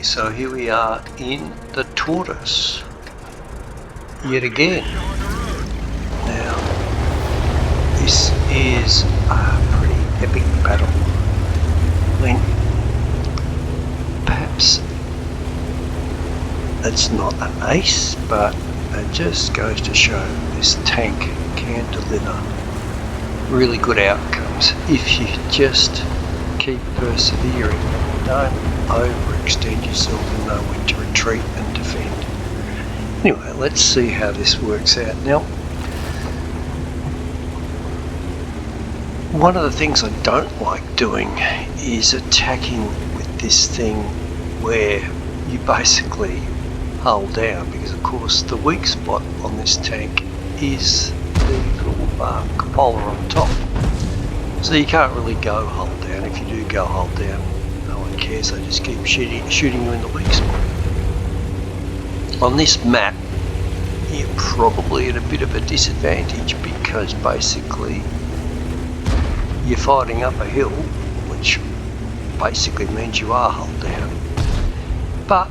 So here we are in the Tortoise yet again. Now this is a pretty epic battle. I mean, perhaps it's not an ace, but it just goes to show this tank can deliver really good outcomes if you just keep persevering. Don't overextend yourself and know when to retreat and defend. Anyway, let's see how this works out. Now, one of the things I don't like doing is attacking with this thing where you basically hull down, because of course the weak spot on this tank is the little cupola on top. So you can't really go hull down. If you do go hull down, no one cares, they just keep shooting you in the weak spot. On this map, you're probably at a bit of a disadvantage because basically you're fighting up a hill, which basically means you are hull down. But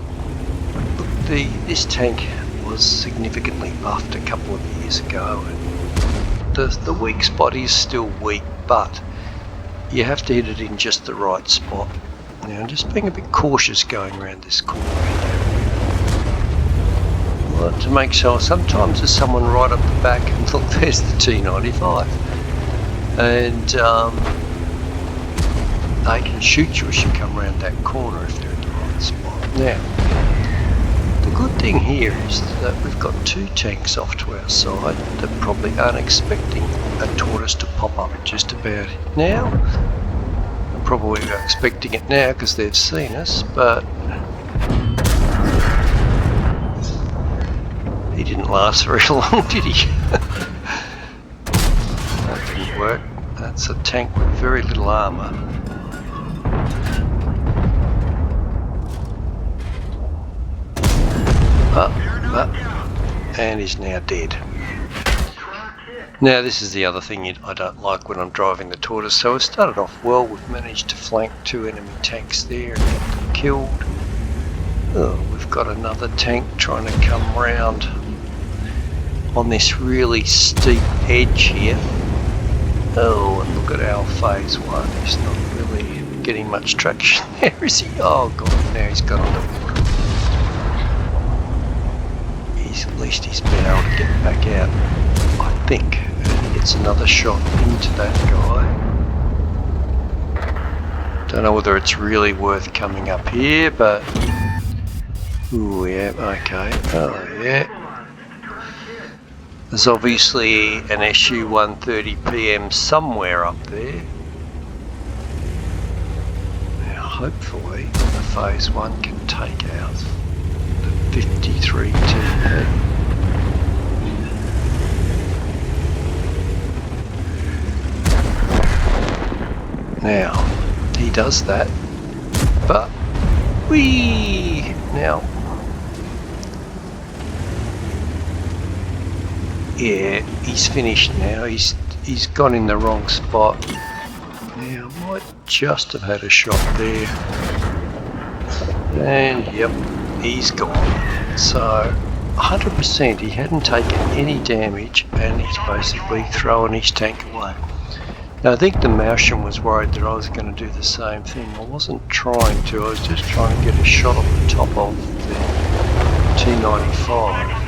look, this tank was significantly buffed a couple of years ago, and the weak spot is still weak, but you have to hit it in just the right spot. Now I'm just being a bit cautious going around this corner here. Well, to make sure, sometimes there's someone right up the back, and look, there's the T95, and they can shoot you as you come around that corner if they're in the right spot. Now, the good thing here is that we've got two tanks off to our side that probably aren't expecting a Tortoise to pop up just about now. They're probably expecting it now because they've seen us, but he didn't last very long, did he? That didn't work. That's a tank with very little armour. And he's now dead. Now this is the other thing I don't like when I'm driving the Tortoise. So it started off well. We've managed to flank two enemy tanks there and get them killed. Oh, we've got another tank trying to come round on this really steep edge here. Oh, and look at our phase one. He's not really getting much traction there, is he? Oh god, now he's got on the water. At least he's been able to get back out, I think, and he gets another shot into that guy. Don't know whether it's really worth coming up here, but ooh, yeah, okay, oh yeah. There's obviously an SU-130 PM somewhere up there. Now hopefully the phase one can take out 53 TP. Now he does that, but now yeah, he's finished now. He's gone in the wrong spot. Now might just have had a shot there, and yep, he's gone. So 100% he hadn't taken any damage, and he's basically throwing his tank away. Now I think the Martian was worried that I was going to do the same thing. I wasn't trying to, I was just trying to get a shot on the top of the T95.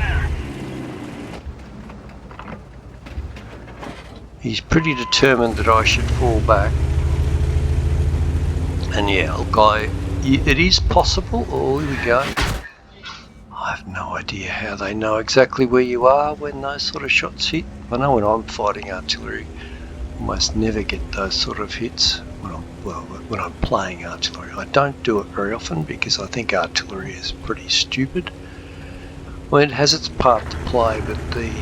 He's pretty determined that I should fall back. And yeah, look, it is possible. Oh, here we go. I have no idea how they know exactly where you are when those sort of shots hit. I know when I'm fighting artillery, I almost never get those sort of hits when I'm playing artillery. I don't do it very often because I think artillery is pretty stupid. Well, it has its part to play, but the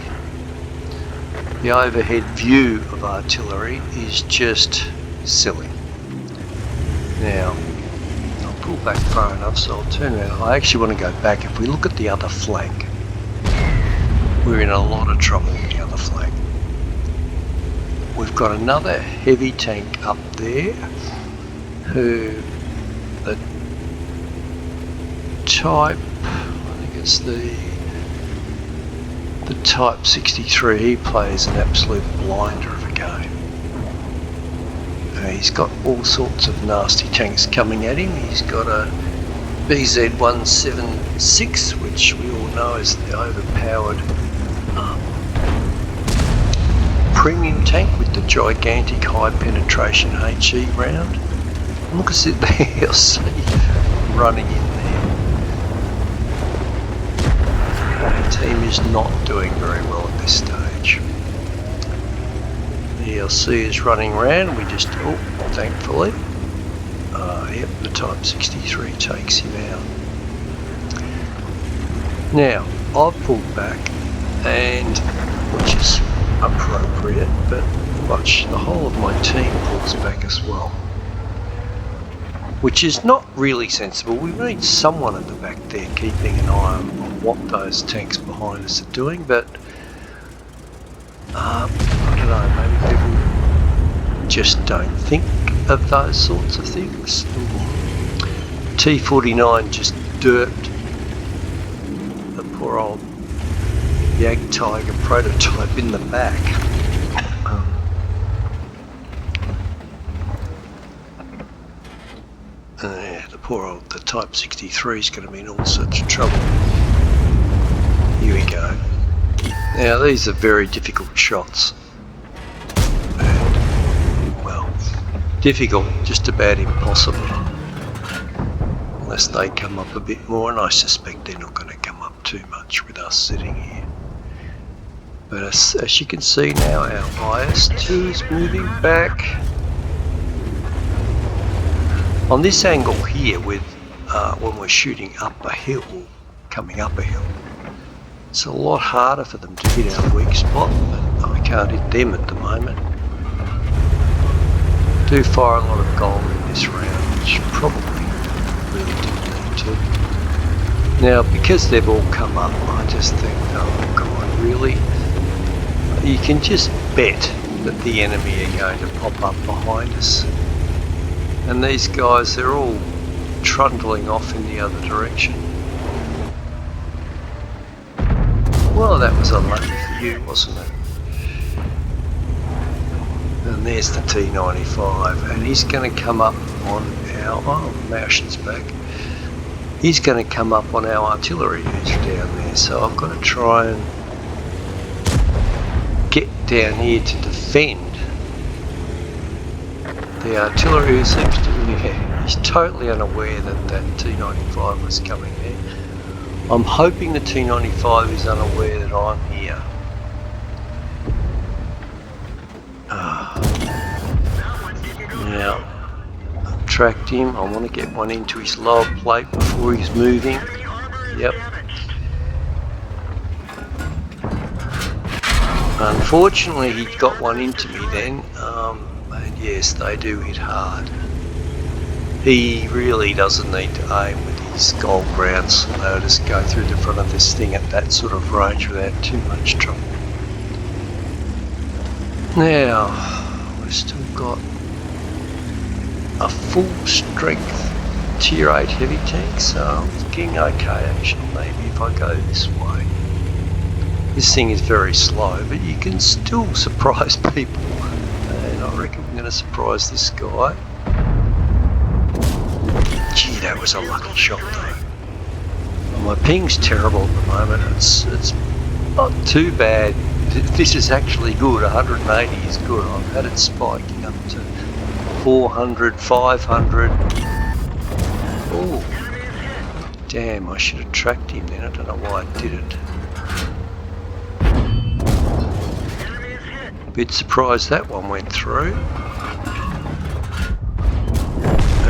overhead view of artillery is just silly. Now, I'll pull back far enough, so I'll turn around. I actually want to go back. If we look at the other flank, we're in a lot of trouble with the other flank. We've got another heavy tank up there who Type, I think it's the Type 63. He plays an absolute blinder of a game. He's got all sorts of nasty tanks coming at him. He's got a BZ-176, which we all know is the overpowered premium tank with the gigantic high penetration HE round. And look at it there, you'll see running in there. The team is not doing very well at this stage. The ELC is running around. We just, oh, thankfully, yep, the Type 63 takes him out. Now, I've pulled back, and which is appropriate, but watch, the whole of my team pulls back as well, which is not really sensible. We need someone at the back there keeping an eye on what those tanks behind us are doing, but I don't know, maybe people just don't think of those sorts of things. T-49 just derped the poor old Jag Tiger prototype in the back. Yeah, the Type 63 is going to be in all sorts of trouble. Here we go. Now these are very difficult shots. And, well, difficult, just about impossible. Unless they come up a bit more, and I suspect they're not going to come up too much with us sitting here. But as you can see now, our IS-2 is moving back. On this angle here, with when we're shooting up a hill, coming up a hill, it's a lot harder for them to hit our weak spot, but I can't hit them at the moment. Do fire a lot of gold in this round, which probably really didn't need to. Now, because they've all come up, I just think, oh God, really? You can just bet that the enemy are going to pop up behind us. And these guys, they're all trundling off in the other direction. Well, that was unlucky for you, wasn't it? And there's the T-95, and he's going to come up on our, oh, Martian's back. He's going to come up on our artillery who's down there, so I've got to try and get down here to defend the artillery, who seems to, yeah, he's totally unaware that that T-95 was coming there. I'm hoping the T-95 is unaware that I'm here. Now, I've tracked him. I want to get one into his lower plate before he's moving. Yep. Unfortunately, he got one into me then. And yes, they do hit hard. He really doesn't need to aim with his gold rounds. They'll just go through the front of this thing at that sort of range without too much trouble. Now, we've still got a full strength tier 8 heavy tank, so I'm thinking okay actually, maybe if I go this way. This thing is very slow, but you can still surprise people, and I reckon we're going to surprise this guy. Gee, that was a lucky shot though. Well, my ping's terrible at the moment. It's not too bad. This is actually good. 180 is good. I've had it spiking up to 400, 500. Oh, damn! I should have tracked him then. I don't know why I did it. Bit surprised that one went through.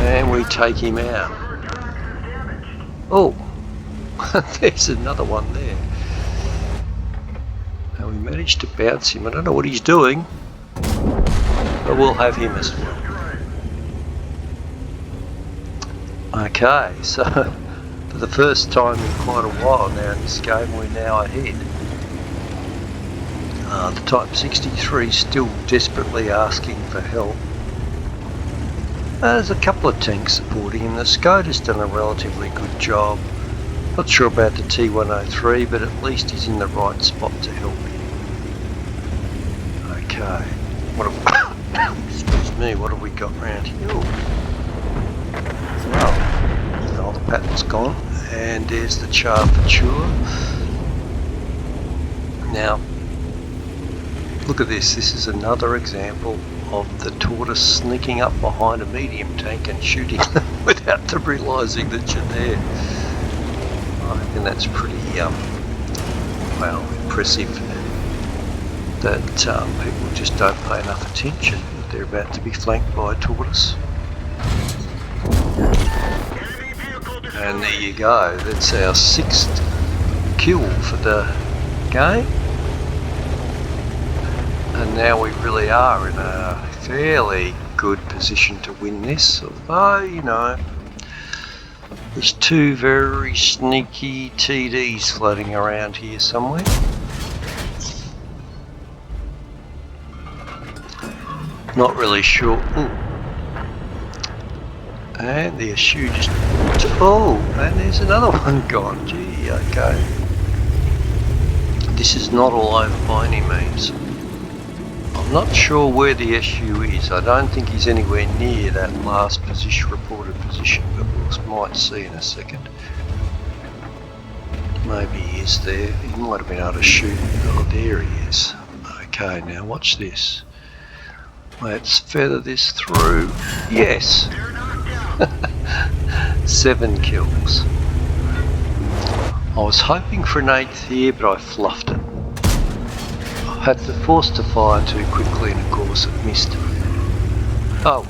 And we take him out. Oh, there's another one there. And we managed to bounce him. I don't know what he's doing, but we'll have him as well. Okay, so for the first time in quite a while now in this game, we're now ahead. The Type 63 is still desperately asking for help. There's a couple of tanks supporting him. The Skoda's done a relatively good job Not sure about the T103, but at least he's in the right spot to help him. Okay, excuse me, what have we got around here? Well, the pattern's gone, and there's the Charfature. Now, look at this. This is another example of the Tortoise sneaking up behind a medium tank and shooting without them realising that you're there. I reckon that's pretty, well, impressive that people just don't pay enough attention that they're about to be flanked by a Tortoise. And there you go. That's our 6th kill for the game. And now we really are in a fairly good position to win this, although, you know, there's 2 very sneaky TDs floating around here somewhere. Not really sure. Ooh. And the eschew just... Oh, and there's another one gone. Gee, okay. This is not all over by any means. I'm not sure where the eschew is. I don't think he's anywhere near that last position, reported position, but we might see in a second. Maybe he is there. He might have been able to shoot. Oh, there he is. Okay, now watch this. Let's feather this through. Yes! 7 kills. I was hoping for an 8th here, but I fluffed it. I had to force to fire too quickly, and of course it missed. Oh,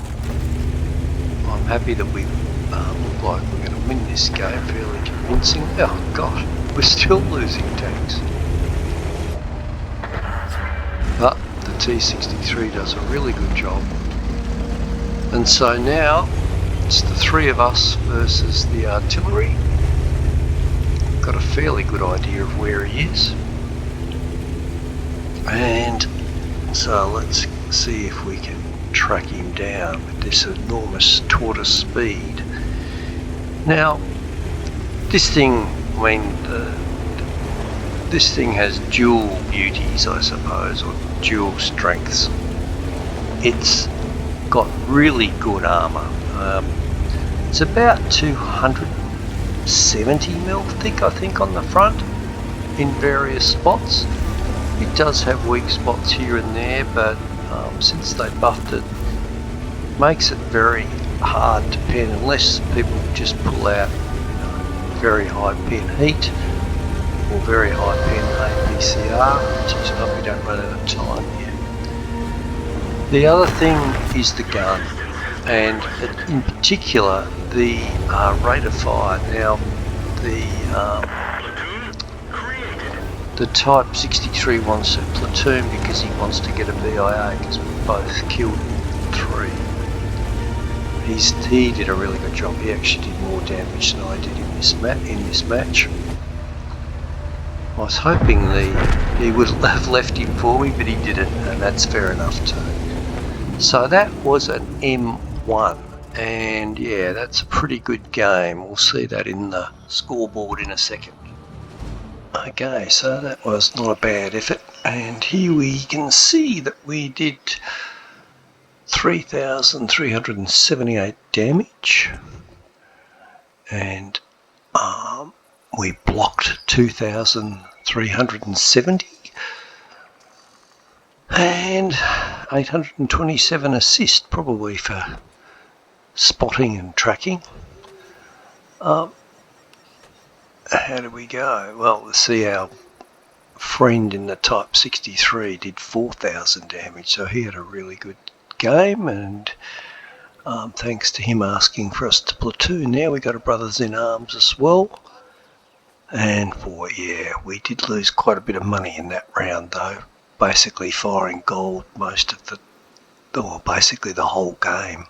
I'm happy that we look like we're going to win this game fairly convincing. Oh gosh, we're still losing tanks. But the T63 does a really good job. And so now it's the 3 of us versus the artillery. Got a fairly good idea of where he is. And so let's see if we can track him down with this enormous Tortoise speed. Now, this thing, I mean, this thing has dual beauties, I suppose, or dual strengths. It's got really good armour. It's about 270mm thick, I think, on the front in various spots. It does have weak spots here and there, but since they buffed it, makes it very hard to pen unless people just pull out very high pen heat or very high pen APCR, which is not, we don't run out of time yet. The other thing is the gun, and in particular the rate of fire. Now the Type 63 wants a platoon because he wants to get a BIA, because we both killed 3. He did a really good job. He actually did more damage than I did in this match. I was hoping he would have left him for me, but he didn't, and that's fair enough too. So that was an M1, and yeah, that's a pretty good game. We'll see that in the scoreboard in a second. Okay, so that was not a bad effort, and here we can see that we did 3,378 damage, and we blocked 2,370, and 827 assist, probably for spotting and tracking. How did we go? Well, let's see, our friend in the Type 63 did 4,000 damage, so he had a really good game, and thanks to him asking for us to platoon. Now we got a brothers in arms as well, and boy, yeah, we did lose quite a bit of money in that round though, basically firing gold most of basically the whole game.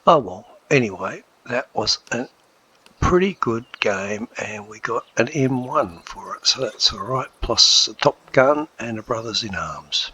Oh well, anyway, that was a pretty good game, and we got an M1 for it, so that's alright, plus a Top Gun and a brothers in arms.